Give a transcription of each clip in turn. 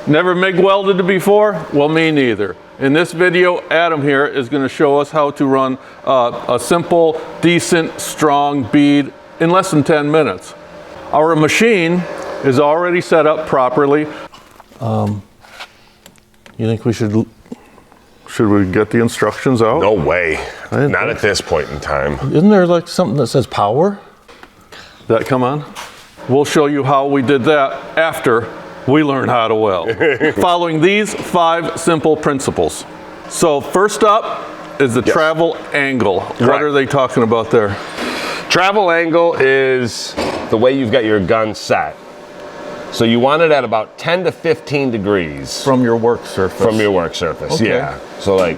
Never MIG welded before? Well, me neither. In this video, Adam here is going to show us how to run a simple, decent, strong bead in less than 10 minutes. Our machine is already set up properly. You think we should we get the instructions out? No way. Not at this point in time. Isn't there like something that says power? That come on? We'll show you how we did that after we learn how to weld. Following these 5 simple principles. So first up is the travel angle. Correct. What are they talking about there? Travel angle is the way you've got your gun set. So you want it at about 10 to 15 degrees. From your work surface. From your work surface, okay. Yeah. So like,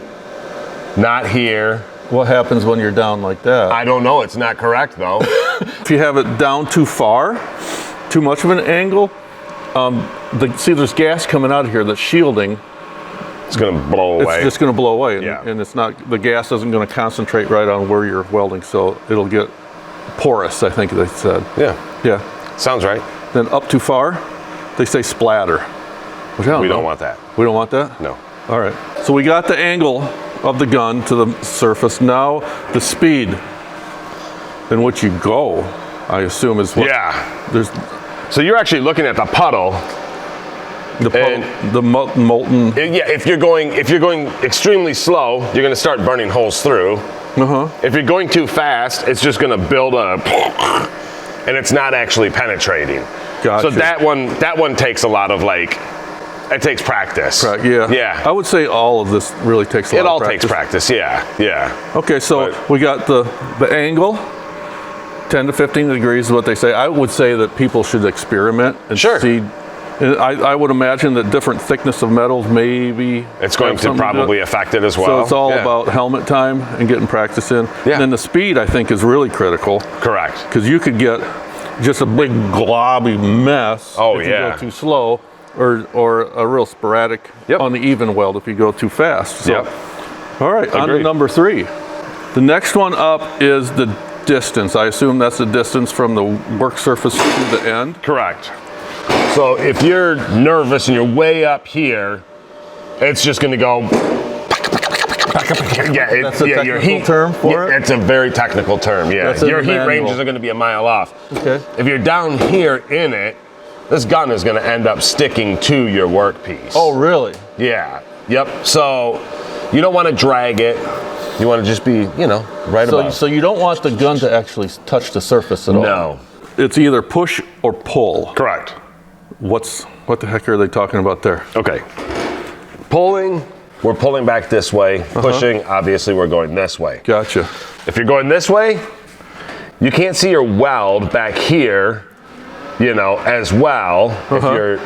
not here. What happens when you're down like that? I don't know, it's not correct though. If you have it down too far, too much of an angle, see there's gas coming out of here that's shielding. It's gonna blow away. It's just gonna blow away, yeah. And it's not, the gas isn't gonna concentrate right on where you're welding, so it'll get porous, I think they said. Yeah. Yeah. Sounds right. Then up too far, they say splatter. We don't want that. We don't want that? No. All right. So we got the angle of the gun to the surface. Now the speed in which you go, I assume is what. Yeah. So you're actually looking at the puddle. The molten. Yeah. If you're going extremely slow, you're going to start burning holes through. If you're going too fast, it's just going to build up, and it's not actually penetrating. Gotcha. So that one takes a lot of it takes practice. Yeah. Yeah. I would say all of this really takes a lot of practice. It all takes practice, yeah. Yeah. Okay, so we got the angle, 10 to 15 degrees is what they say. I would say that people should experiment and see. And I would imagine that different thickness of metals maybe. It's going to probably affect it as well. So it's all about helmet time and getting practice in. Yeah. And then the speed, I think, is really critical. Correct. Because you could get just a big globby mess if you go too slow, or a real sporadic, uneven weld if you go too fast. So, all right, on to number 3. The next one up is the distance. I assume that's the distance from the work surface to the end? Correct. So if you're nervous and you're way up here, it's just going to go. That's a technical term for it? It's a very technical term, yeah. Your heat ranges are going to be a mile off. Okay. If you're down here in it, this gun is going to end up sticking to your workpiece. Oh, really? Yeah. Yep. So you don't want to drag it. You want to just be, right above. So you don't want the gun to actually touch the surface at all? No. It's either push or pull. Correct. What the heck are they talking about there? Okay. Pulling, we're pulling back this way. Pushing, obviously we're going this way. Gotcha. If you're going this way, you can't see your weld back here, as well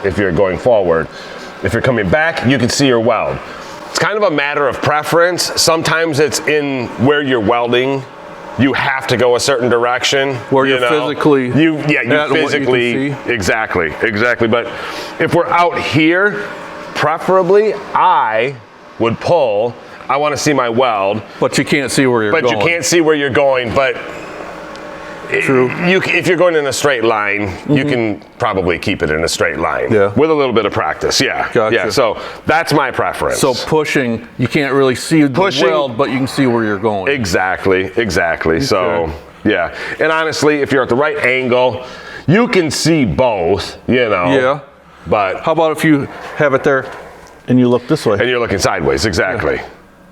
if you're going forward. If you're coming back, you can see your weld. It's kind of a matter of preference. Sometimes it's in where you're welding. You have to go a certain direction. Where you're physically. You physically. Exactly. But if we're out here, preferably I would pull. I want to see my weld. But you can't see where you're going. But you can't see where you're going. But true. If you're going in a straight line, you can probably keep it in a straight line. Yeah. With a little bit of practice. Yeah. Gotcha. Yeah. So that's my preference. So pushing, you can't really see the weld, but you can see where you're going. Exactly. Okay. So, yeah. And honestly, if you're at the right angle, you can see both, Yeah. But how about if you have it there and you look this way? And you're looking sideways, exactly. Yeah.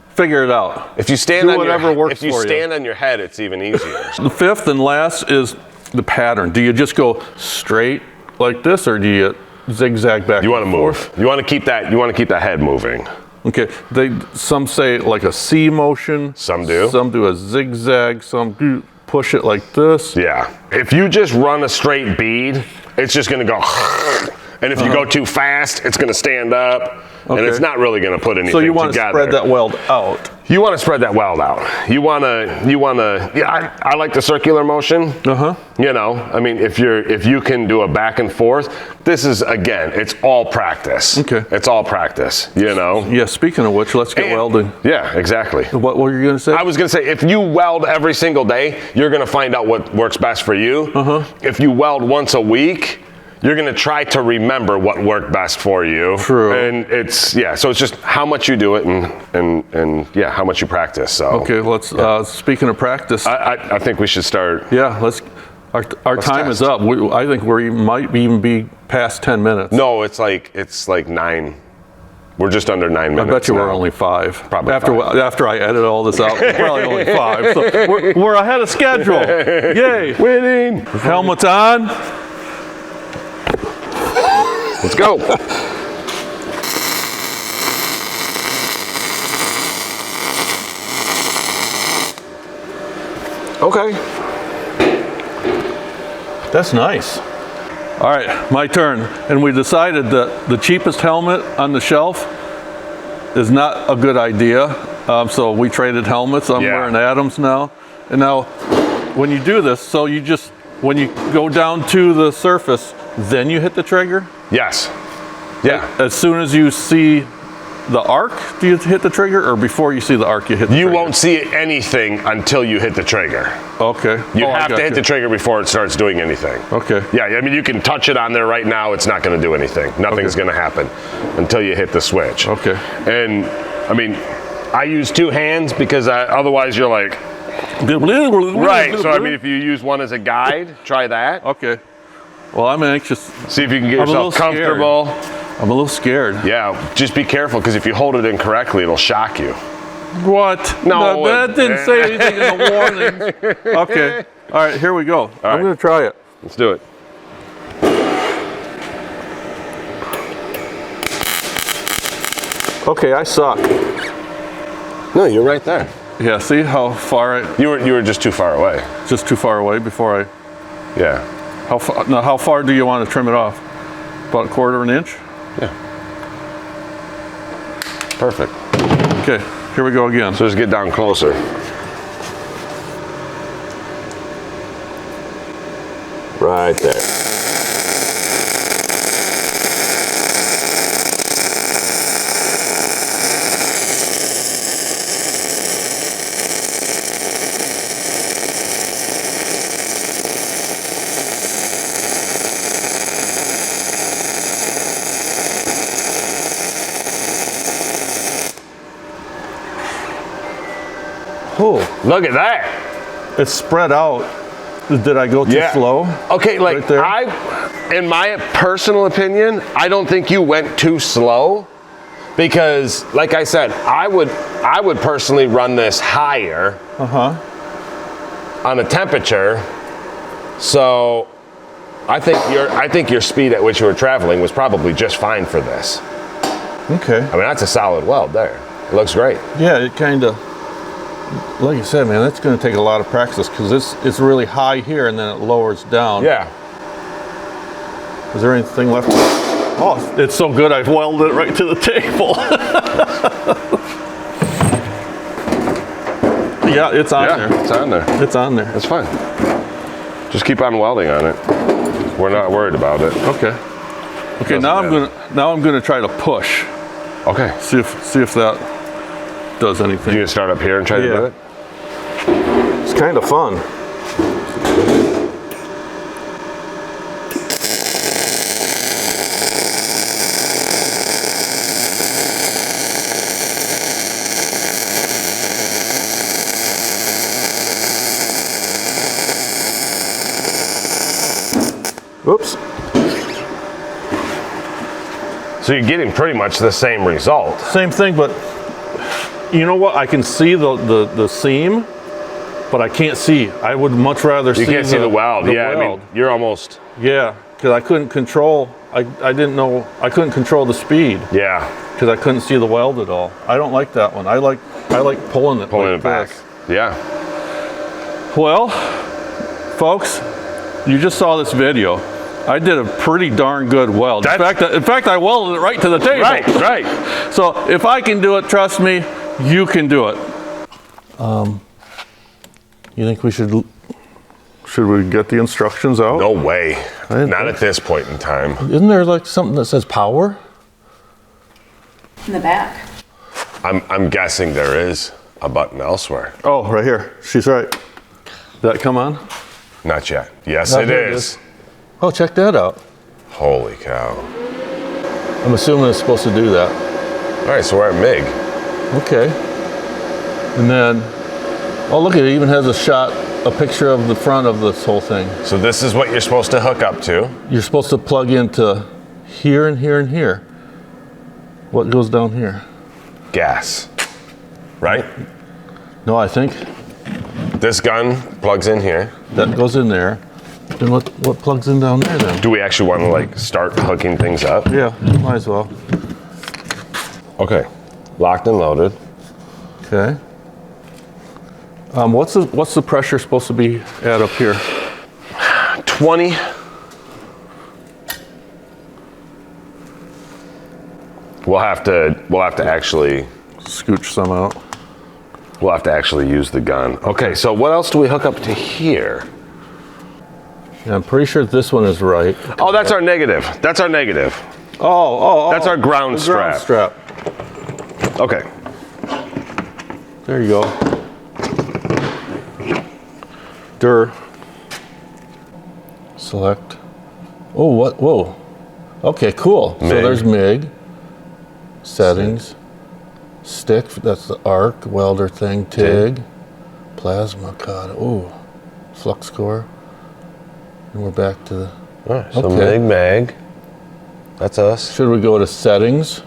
Figure it out. If you stand on your head, it's even easier. The 5th and last is the pattern. Do you just go straight like this, or do you zigzag back? You want to move. You want to keep that. You want to keep that head moving. Okay. Some say like a C motion. Some do. Some do a zigzag. Some do push it like this. Yeah. If you just run a straight bead, it's just going to go. And if you go too fast, it's going to stand up. Okay. And it's not really going to put anything together. So you want to spread that weld out. You want to spread that weld out. You want to, yeah, I like the circular motion. I mean, if you can do a back and forth, this is, again, it's all practice. Okay. It's all practice, Yeah, speing of which, let's get welding. Yeah, exactly. What were you going to say? I was going to say, if you weld every single day, you're going to find out what works best for you. If you weld once a week, you're gonna try to remember what worked best for you. True. And it's, yeah, so it's just how much you do it and yeah, how much you practice, so. Okay, let's, speaking of practice. I think we should start. Yeah, our time is up. I think we might even be past 10 minutes. No, it's like 9. We're just under 9 minutes. I bet you now. we're only 5. Probably after I edit all this out, we're probably only 5. So we're ahead of schedule. Yay! Winning. Helmets on. Let's go. Okay. That's nice. All right, my turn. And we decided that the cheapest helmet on the shelf is not a good idea. So we traded helmets. I'm wearing Adams now. And now, when you do this, so you just, when you go down to the surface, then you hit the trigger? Yes. Yeah. As soon as you see the arc, do you hit the trigger? Or before you see the arc, you hit the trigger? You won't see anything until you hit the trigger. Okay. You have to hit the trigger before it starts doing anything. Okay. Yeah, I mean, you can touch it on there right now. It's not going to do anything. Nothing's going to happen until you hit the switch. Okay. And, I mean, I use 2 hands because otherwise you're like... Right, so I mean, if you use one as a guide, try that. Okay. Well, I'm anxious. See if you can get yourself comfortable. I'm a little scared. Yeah, just be careful because if you hold it incorrectly, it'll shock you. What? No, that didn't say anything in the warning. Okay. All right, here we go. I'm going to try it. Let's do it. Okay, I suck. No, you're right there. Yeah, see how far You were just too far away. just too far away before I... Yeah. How far do you want to trim it off? About 1/4 inch? Yeah. Perfect. Okay, here we go again. So just get down closer. Right there. Oh, Look at that. it's spread out. Did I go too slow? Okay, like Right there? in my personal opinion, I don't think you went too slow because, like I said, I would personally run this higher on a temperature. So I think your speed at which you were traveling was probably just fine for this. Okay. I mean, that's a solid weld there. It looks great. Yeah, it kind of, like you said, man, that's going to take a lot of practice because it's really high here and then it lowers down. Yeah. Is there anything left? Oh, it's so good I've welded it right to the table. Yeah, it's on there. It's on there. It's on there. That's fine. Just keep on welding on it. We're not worried about it. Okay. Okay, now I'm gonna try to push. Okay. See if that does anything. You gonna start up here and try to do it? It's kind of fun. Oops. So you're getting pretty much the same result. Same thing, but you know what? I can see the seam, but I can't see. I would much rather see. You can't see the weld. Yeah, I mean, you're almost. Yeah, because I couldn't control. I didn't know. I couldn't control the speed. Yeah. Because I couldn't see the weld at all. I don't like that one. I like pulling it. Pulling like it back. this. Yeah. Well, folks, you just saw this video. I did a pretty darn good weld. In fact, I welded it right to the table. Right, right. So if I can do it, trust me, you can do it. You think we should we get the instructions out? No way. Not at this point in time. Isn't there like something that says power? In the back. I'm guessing there is a button elsewhere. Oh, right here. She's right. Did that come on? Not yet. Yes, Oh, it here it is. Oh, check that out. Holy cow. I'm assuming it's supposed to do that. All right, so we're at MIG. Okay. And then, oh look, it even has a picture of the front of this whole thing. So this is what you're supposed to hook up to. You're supposed to plug into here and here and here. What goes down here? Gas, right? No, I think This gun plugs in here. that goes in there. Then what plugs in down there then? Do we actually want to like start hooking things up? Yeah, might as well. Okay, locked and loaded. Okay. What's the pressure supposed to be at up here? 20. We'll have to actually Scooch some out. We'll have to actually use the gun. Okay, so what else do we hook up to here? Yeah, I'm pretty sure this one is right. Oh, that's our negative. That's our negative. Oh. That's our ground the strap. strap. Okay. There you go. Select. Oh, what? Whoa. Okay, cool. So MIG. there's MIG. Settings. Stick, that's the arc welder thing. TIG. Plasma cutter. Oh, flux core. And we're back to the. All right, so Okay. MIG mag. That's us. Should we go to settings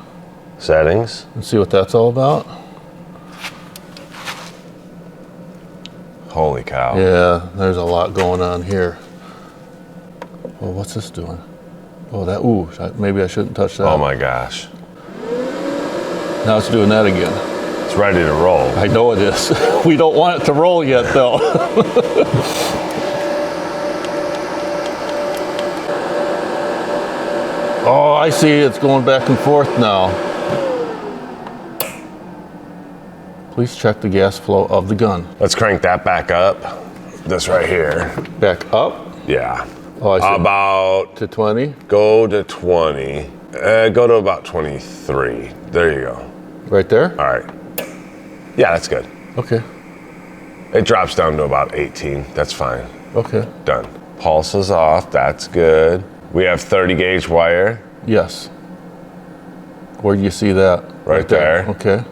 Settings. and see what that's all about? Holy cow. Yeah, there's a lot going on here. Oh, what's this doing? Oh, that. Ooh, maybe I shouldn't touch that. Oh my gosh. Now it's doing that again. It's ready to roll. I know it is. We don't want it to roll yet, though. Oh, I see. It's going back and forth now. Please check the gas flow of the gun. Let's crank that back up. This right here. Back up Yeah. Oh, I see. About, to 20. go to 20. Go to about 23. There you go. Right there? All right. Yeah, that's good. Okay. It drops down to about 18. That's fine. Okay. Done. Pulse is off. That's good. We have 30 gauge wire. Yes. Where do you see that? Right there. Okay.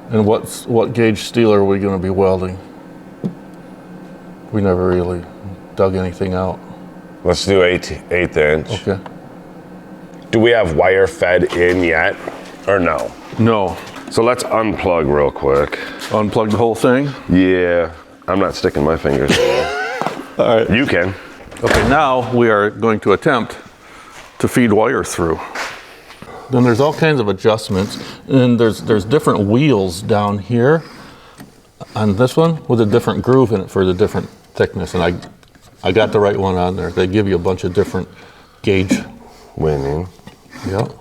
And what gauge steel are we going to be welding? We never really dug anything out. Let's do eighth inch. Okay. Do we have wire fed in yet or no? No. So let's unplug real quick. Unplug the whole thing. Yeah, I'm not sticking my fingers in there. All right. You can. Okay, now we are going to attempt to feed wire through. Then there's all kinds of adjustments, and there's different wheels down here on this one with a different groove in it for the different thickness, and I got the right one on there. They give you a bunch of different gauge. Winning. Yep.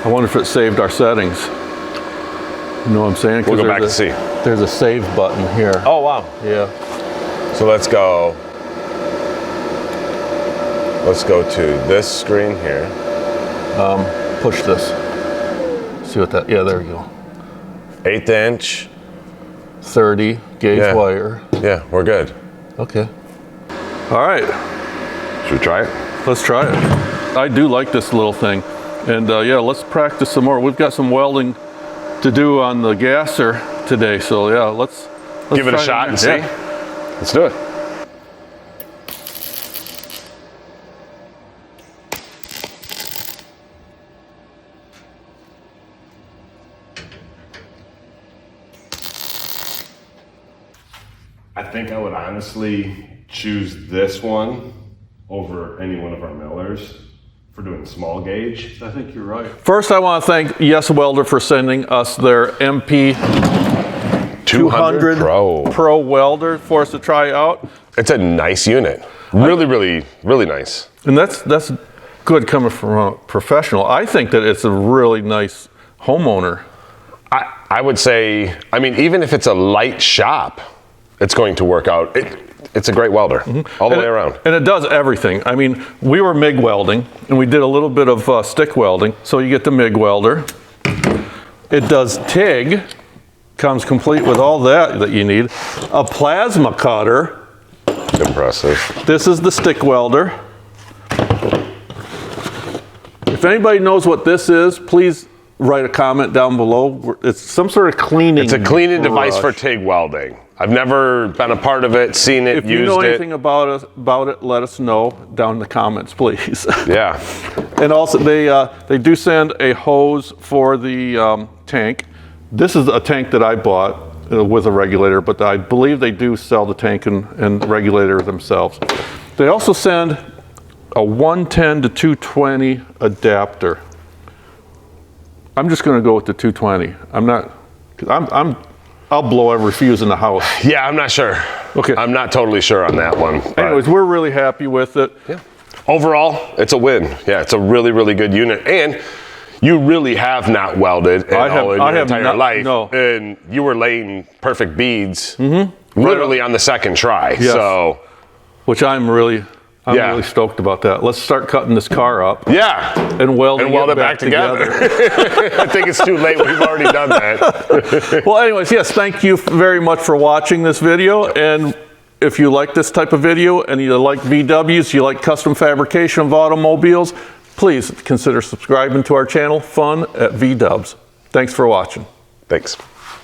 I wonder if it saved our settings. You know what I'm saying? 'Cause We'll go back there's to see. There's a save button here. Oh, wow. Yeah. So let's go to this screen here. Push this. See what that, yeah, there we go. 1/8 inch. 30 gauge Yeah. wire. Yeah, we're good. Okay. All right, Should we try it? let's try it. I do like this little thing. And yeah, let's practice some more. We've got some welding to do on the gasser today. So yeah, let's Give it a try shot and see. Yeah. Let's do it. I think I would honestly choose this one over any one of our millers for doing small gauge. I think you're right. First, I want to thank Yes Welder for sending us their MP 200 Pro welder for us to try out. It's a nice unit. Really, really, really nice. And that's good coming from a professional. I think that it's a really nice homeowner. I would say, I mean, even if it's a light shop, it's going to work out. It's a great welder all the way around. And it does everything. I mean, we were MIG welding, and we did a little bit of stick welding. So you get the MIG welder. It does TIG, comes complete with all that you need. A plasma cutter, Impressive. This is the stick welder. If anybody knows what this is, please write a comment down below. It's some sort of cleaning. It's a cleaning device for brush. TIG welding. I've never been a part of it, seen it, If used you know it. anything about it, let us know down in the comments, please. Yeah. And also, they do send a hose for the tank. This is a tank that I bought with a regulator, but I believe they do sell the tank and regulator themselves. They also send a 110 to 220 adapter. I'm just going to go with the 220. I'm not. I'll blow every fuse in the house. Yeah, I'm not sure. Okay. I'm not totally sure on that one. but- Anyways, we're really happy with it. Yeah. Overall, it's a win. Yeah, it's a really, really good unit. And you really have not welded in your entire life. No. And you were laying perfect beads literally on the second try. Yes. So, Which I'm really Yeah. really stoked about that. Let's start cutting this car up yeah. and weld it back together. I think it's too late. We've already done that. Well, anyways, yes, thank you very much for watching this video. And if you like this type of video and you like VWs, you like custom fabrication of automobiles, please consider subscribing to our channel, Fun at VDubs. Thanks for watching. Thanks.